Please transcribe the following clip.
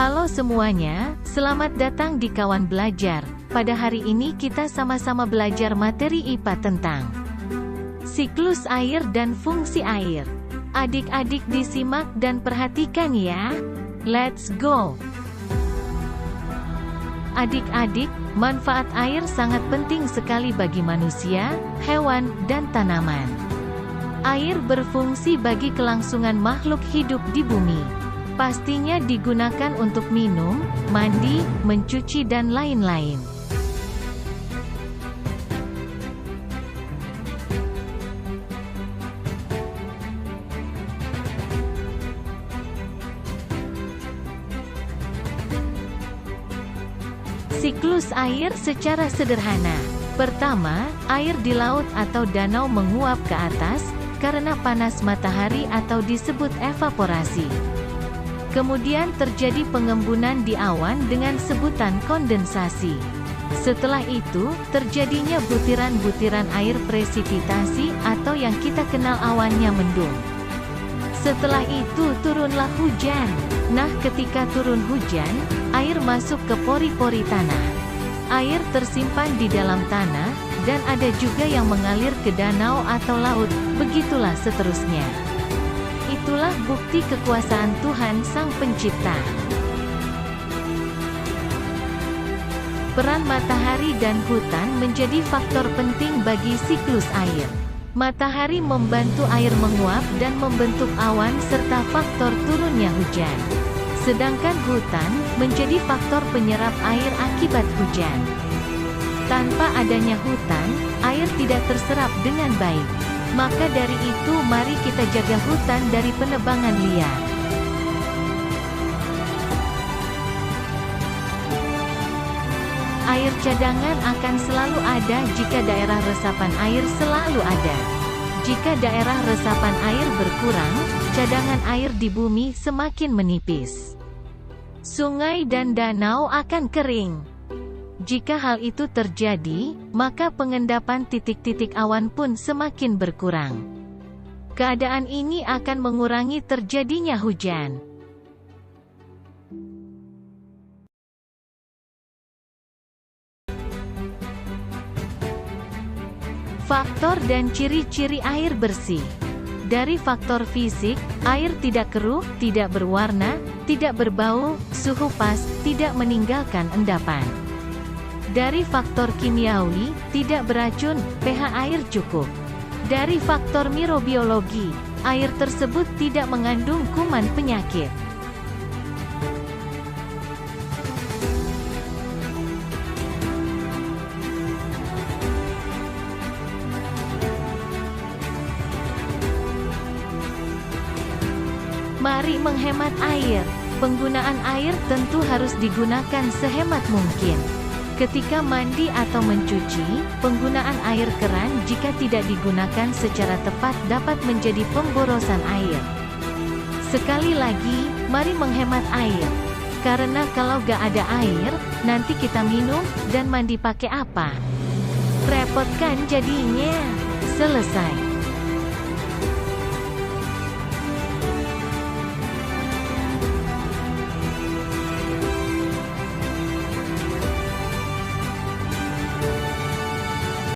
Halo semuanya, selamat datang di Kawan Belajar. Pada hari ini kita sama-sama belajar materi IPA tentang siklus air dan fungsi air. Adik-adik disimak dan perhatikan ya. Let's go! Adik-adik, manfaat air sangat penting sekali bagi manusia, hewan, dan tanaman. Air berfungsi bagi kelangsungan makhluk hidup di bumi. Pastinya digunakan untuk minum, mandi, mencuci dan lain-lain. Siklus air secara sederhana. Pertama, air di laut atau danau menguap ke atas, karena panas matahari atau disebut evaporasi. Kemudian terjadi pengembunan di awan dengan sebutan kondensasi. Setelah itu, terjadinya butiran-butiran air presipitasi atau yang kita kenal awannya mendung. Setelah itu turunlah hujan. Nah, ketika turun hujan, air masuk ke pori-pori tanah. Air tersimpan di dalam tanah, dan ada juga yang mengalir ke danau atau laut, begitulah seterusnya. Itulah bukti kekuasaan Tuhan Sang Pencipta. Peran matahari dan hutan menjadi faktor penting bagi siklus air. Matahari membantu air menguap dan membentuk awan serta faktor turunnya hujan. Sedangkan hutan menjadi faktor penyerap air akibat hujan. Tanpa adanya hutan, air tidak terserap dengan baik. Maka dari itu mari kita jaga hutan dari penebangan liar. Air cadangan akan selalu ada jika daerah resapan air selalu ada. Jika daerah resapan air berkurang, cadangan air di bumi semakin menipis. Sungai dan danau akan kering. Jika hal itu terjadi, maka pengendapan titik-titik awan pun semakin berkurang. Keadaan ini akan mengurangi terjadinya hujan. Faktor dan ciri-ciri air bersih. Dari faktor fisik, air tidak keruh, tidak berwarna, tidak berbau, suhu pas, tidak meninggalkan endapan. Dari faktor kimiawi, tidak beracun, pH air cukup. Dari faktor mikrobiologi, air tersebut tidak mengandung kuman penyakit. Mari menghemat air. Penggunaan air tentu harus digunakan sehemat mungkin. Ketika mandi atau mencuci, penggunaan air keran jika tidak digunakan secara tepat dapat menjadi pemborosan air. Sekali lagi, mari menghemat air. Karena kalau gak ada air, nanti kita minum dan mandi pakai apa? Repot kan jadinya? Selesai.